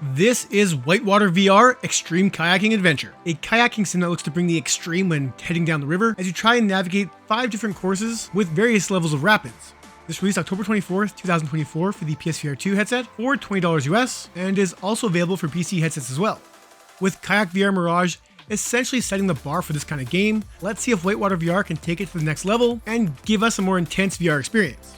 This is Whitewater VR Extreme Kayaking Adventure, a kayaking sim that looks to bring the extreme when heading down the river as you try and navigate 5 different courses with various levels of rapids. This released October 24th, 2024 for the PSVR 2 headset for $20 US and is also available for PC headsets as well. With Kayak VR Mirage essentially setting the bar for this kind of game, let's see if Whitewater VR can take it to the next level and give us a more intense VR experience.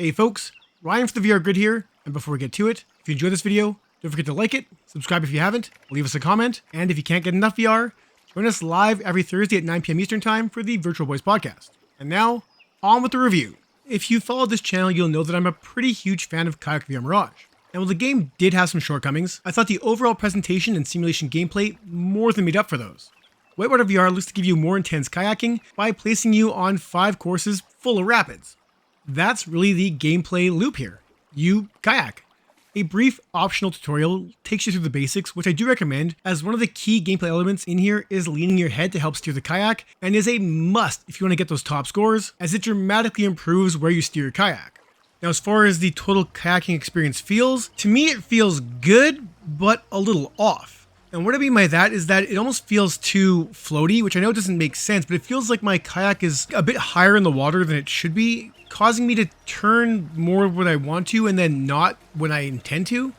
Hey folks, Ryan for the VR Grid here, and before we get to it, if you enjoyed this video, don't forget to like it, subscribe if you haven't, leave us a comment, and if you can't get enough VR, join us live every Thursday at 9 PM Eastern Time for the Virtual Boys podcast. And now, on with the review. If you followed this channel, you'll know that I'm a pretty huge fan of Kayak VR Mirage. And while the game did have some shortcomings, I thought the overall presentation and simulation gameplay more than made up for those. Whitewater VR looks to give you more intense kayaking by placing you on 5 courses full of rapids. That's really the gameplay loop here. You kayak. A brief optional tutorial takes you through the basics, which I do recommend, as one of the key gameplay elements in here is leaning your head to help steer the kayak, and is a must if you want to get those top scores, as it dramatically improves where you steer your kayak. Now, as far as the total kayaking experience feels, to me it feels good, but a little off. And what I mean by that is that it almost feels too floaty, which I know doesn't make sense, but it feels like my kayak is a bit higher in the water than it should be, causing me to turn more when I want to and then not when I intend to.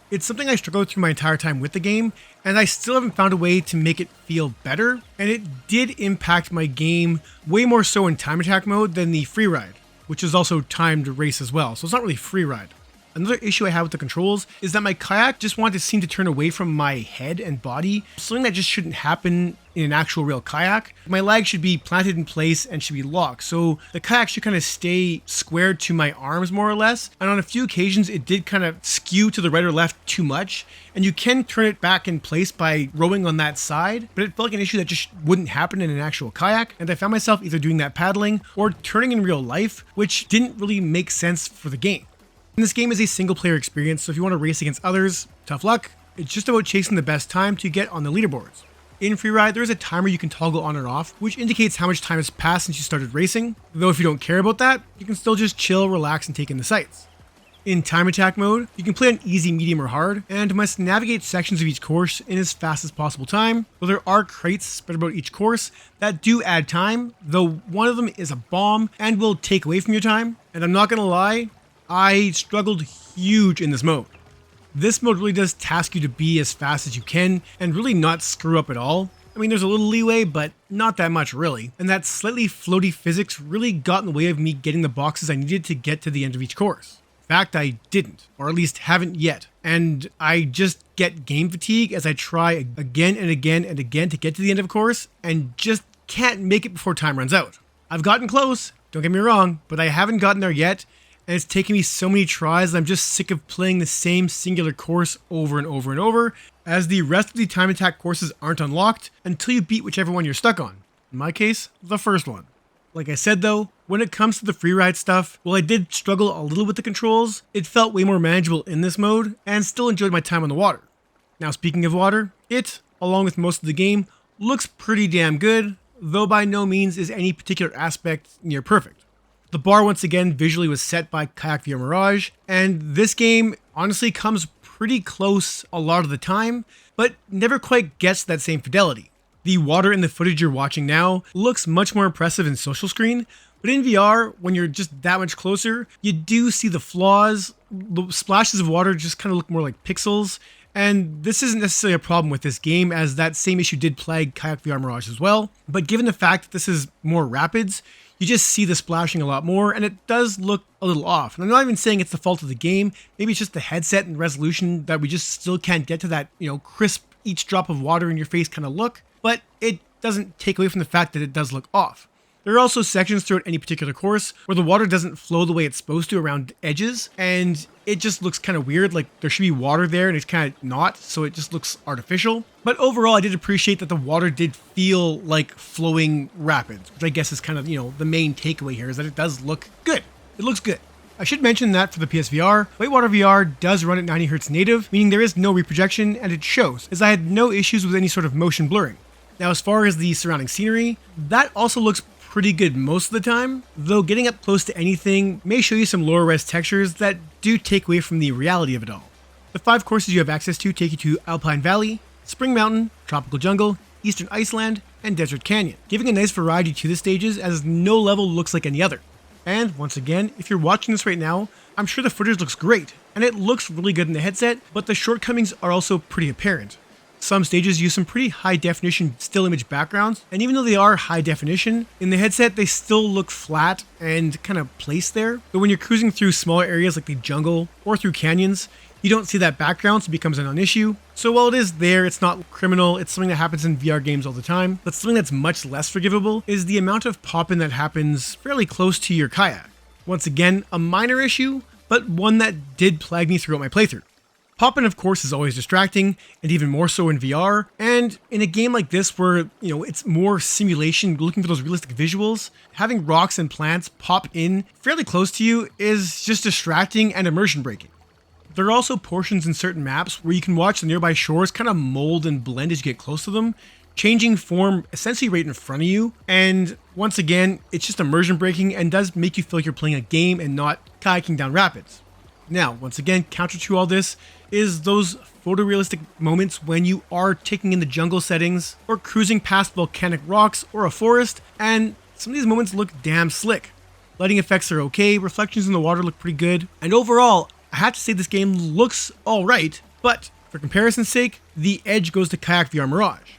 It's something I struggled through my entire time with the game, and I still haven't found a way to make it feel better, and it did impact my game way more so in time attack mode than the free ride, which is also timed race as well, so it's not really free ride. Another issue I have with the controls is that my kayak just wanted to seem to turn away from my head and body, something that just shouldn't happen in an actual real kayak. My leg should be planted in place and should be locked, so the kayak should kind of stay squared to my arms more or less, and on a few occasions it did kind of skew to the right or left too much, and you can turn it back in place by rowing on that side, but it felt like an issue that just wouldn't happen in an actual kayak, and I found myself either doing that paddling or turning in real life, which didn't really make sense for the game. And this game is a single player experience, so if you want to race against others, tough luck. It's just about chasing the best time to get on the leaderboards. In Freeride, there is a timer you can toggle on and off, which indicates how much time has passed since you started racing, though if you don't care about that, you can still just chill, relax, and take in the sights. In time attack mode, you can play on easy, medium, or hard, and must navigate sections of each course in as fast as possible time, though there are crates spread about each course that do add time, though one of them is a bomb and will take away from your time, and I'm not gonna lie, I struggled huge in this mode. This mode really does task you to be as fast as you can and really not screw up at all. I mean, there's a little leeway, but not that much really. And that slightly floaty physics really got in the way of me getting the boxes I needed to get to the end of each course. In fact, I didn't, or at least haven't yet. And I just get game fatigue as I try again and again and again to get to the end of a course and just can't make it before time runs out. I've gotten close, don't get me wrong, but I haven't gotten there yet. And it's taken me so many tries that I'm just sick of playing the same singular course over and over and over, as the rest of the time attack courses aren't unlocked until you beat whichever one you're stuck on. In my case, the first one. Like I said though, when it comes to the free ride stuff, while I did struggle a little with the controls, it felt way more manageable in this mode, and still enjoyed my time on the water. Now speaking of water, it, along with most of the game, looks pretty damn good, though by no means is any particular aspect near perfect. The bar once again visually was set by Kayak VR Mirage, and this game honestly comes pretty close a lot of the time, but never quite gets that same fidelity. The water in the footage you're watching now looks much more impressive in social screen, but in VR, when you're just that much closer, you do see the flaws. The splashes of water just kind of look more like pixels, and this isn't necessarily a problem with this game, as that same issue did plague Kayak VR Mirage as well, but given the fact that this is more rapids, you just see the splashing a lot more, and it does look a little off. And I'm not even saying it's the fault of the game. Maybe it's just the headset and resolution that we just still can't get to that, crisp, each drop of water in your face kind of look. But it doesn't take away from the fact that it does look off. There are also sections throughout any particular course where the water doesn't flow the way it's supposed to around edges, and it just looks kind of weird, like there should be water there and it's kind of not, so it just looks artificial. But overall, I did appreciate that the water did feel like flowing rapids, which I guess is kind of, the main takeaway here, is that it does look good. It looks good. I should mention that for the PSVR, Whitewater VR does run at 90Hz native, meaning there is no reprojection, and it shows, as I had no issues with any sort of motion blurring. Now, as far as the surrounding scenery, that also looks pretty good most of the time, though getting up close to anything may show you some lower res textures that do take away from the reality of it all. The 5 courses you have access to take you to Alpine Valley, Spring Mountain, Tropical Jungle, Eastern Iceland, and Desert Canyon, giving a nice variety to the stages as no level looks like any other. And once again, if you're watching this right now, I'm sure the footage looks great, and it looks really good in the headset, but the shortcomings are also pretty apparent. Some stages use some pretty high definition still image backgrounds, and even though they are high definition, in the headset they still look flat and kind of placed there. But when you're cruising through smaller areas like the jungle or through canyons, you don't see that background, so it becomes a non-issue. So while it is there, it's not criminal, it's something that happens in VR games all the time. But something that's much less forgivable is the amount of pop-in that happens fairly close to your kayak. Once again, a minor issue, but one that did plague me throughout my playthrough. Pop-in, of course, is always distracting, and even more so in VR. And in a game like this where, it's more simulation, looking for those realistic visuals, having rocks and plants pop in fairly close to you is just distracting and immersion breaking. There are also portions in certain maps where you can watch the nearby shores kind of mold and blend as you get close to them, changing form essentially right in front of you. And once again, it's just immersion breaking and does make you feel like you're playing a game and not kayaking down rapids. Now, once again, counter to all this is those photorealistic moments when you are taking in the jungle settings or cruising past volcanic rocks or a forest, and some of these moments look damn slick. Lighting effects are okay, reflections in the water look pretty good, and overall, I have to say this game looks alright, but for comparison's sake, the edge goes to Kayak VR Mirage.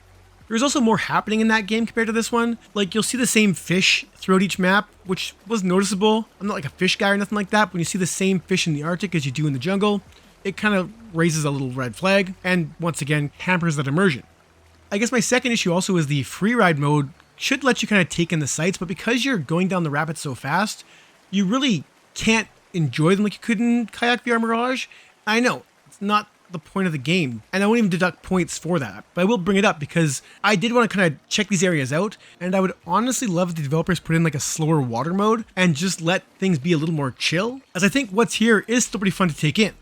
There's also more happening in that game compared to this one. Like, you'll see the same fish throughout each map, which was noticeable. I'm not like a fish guy or nothing like that, but when you see the same fish in the Arctic as you do in the jungle, it kind of raises a little red flag, and once again, hampers that immersion. I guess my second issue also is the free ride mode should let you kind of take in the sights, but because you're going down the rapids so fast, you really can't enjoy them like you could in Kayak VR Mirage. I know, it's not the point of the game, and I won't even deduct points for that, but I will bring it up because I did want to kind of check these areas out, and I would honestly love if the developers put in like a slower water mode and just let things be a little more chill, as I think what's here is still pretty fun to take in.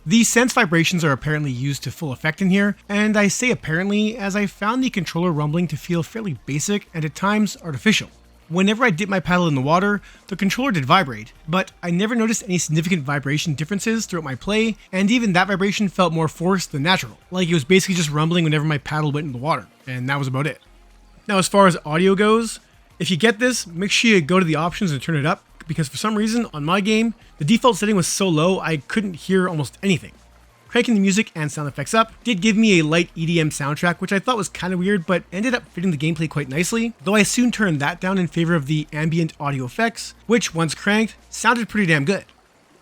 The sense vibrations are apparently used to full effect in here, and I say apparently as I found the controller rumbling to feel fairly basic and at times artificial. Whenever I dipped my paddle in the water, the controller did vibrate, but I never noticed any significant vibration differences throughout my play, and even that vibration felt more forced than natural, like it was basically just rumbling whenever my paddle went in the water, and that was about it. Now, as far as audio goes, if you get this, make sure you go to the options and turn it up, because for some reason, on my game, the default setting was so low I couldn't hear almost anything. Cranking the music and sound effects up did give me a light EDM soundtrack, which I thought was kind of weird, but ended up fitting the gameplay quite nicely, though I soon turned that down in favor of the ambient audio effects, which, once cranked, sounded pretty damn good.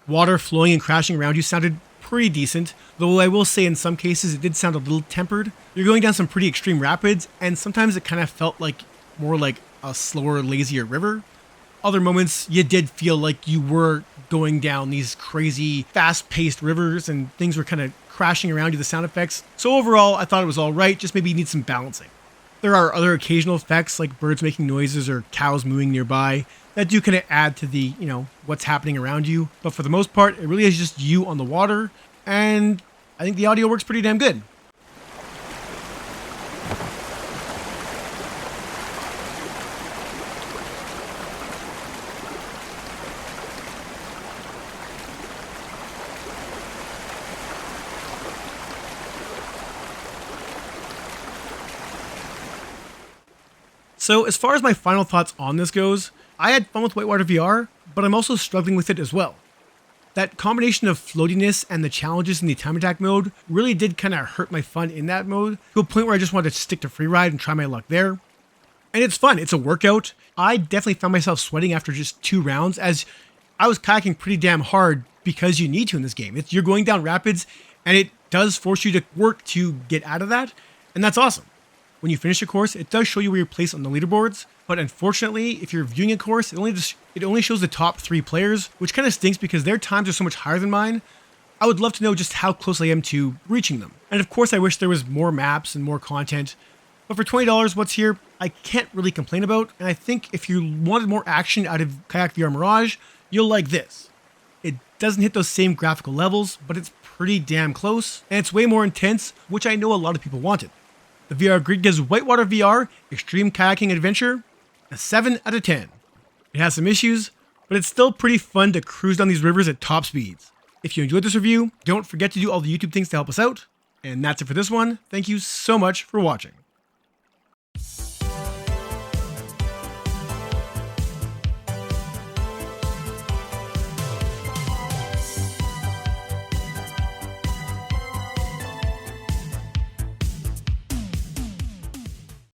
Water flowing and crashing around you sounded pretty decent, though I will say in some cases it did sound a little tempered. You're going down some pretty extreme rapids, and sometimes it kind of felt like more like a slower, lazier river. Other moments, you did feel like you were going down these crazy, fast-paced rivers and things were kind of crashing around you, the sound effects. So overall, I thought it was alright, just maybe you need some balancing. There are other occasional effects like birds making noises or cows mooing nearby that do kind of add to the, what's happening around you. But for the most part, it really is just you on the water, and I think the audio works pretty damn good. So as far as my final thoughts on this goes, I had fun with Whitewater VR, but I'm also struggling with it as well. That combination of floatiness and the challenges in the time attack mode really did kind of hurt my fun in that mode, to a point where I just wanted to stick to free ride and try my luck there. And it's fun, it's a workout. I definitely found myself sweating after just 2 rounds, as I was kayaking pretty damn hard because you need to in this game. You're going down rapids, and it does force you to work to get out of that, and that's awesome. When you finish a course, it does show you where you're placed on the leaderboards, but unfortunately, if you're viewing a course, it only shows the top 3 players, which kind of stinks because their times are so much higher than mine. I would love to know just how close I am to reaching them. And of course, I wish there was more maps and more content, but for $20, what's here, I can't really complain about, and I think if you wanted more action out of Kayak VR Mirage, you'll like this. It doesn't hit those same graphical levels, but it's pretty damn close, and it's way more intense, which I know a lot of people wanted. The VR Grid gives Whitewater VR Extreme Kayaking Adventure a 7 out of 10. It has some issues, but it's still pretty fun to cruise down these rivers at top speeds. If you enjoyed this review, don't forget to do all the YouTube things to help us out. And that's it for this one. Thank you so much for watching.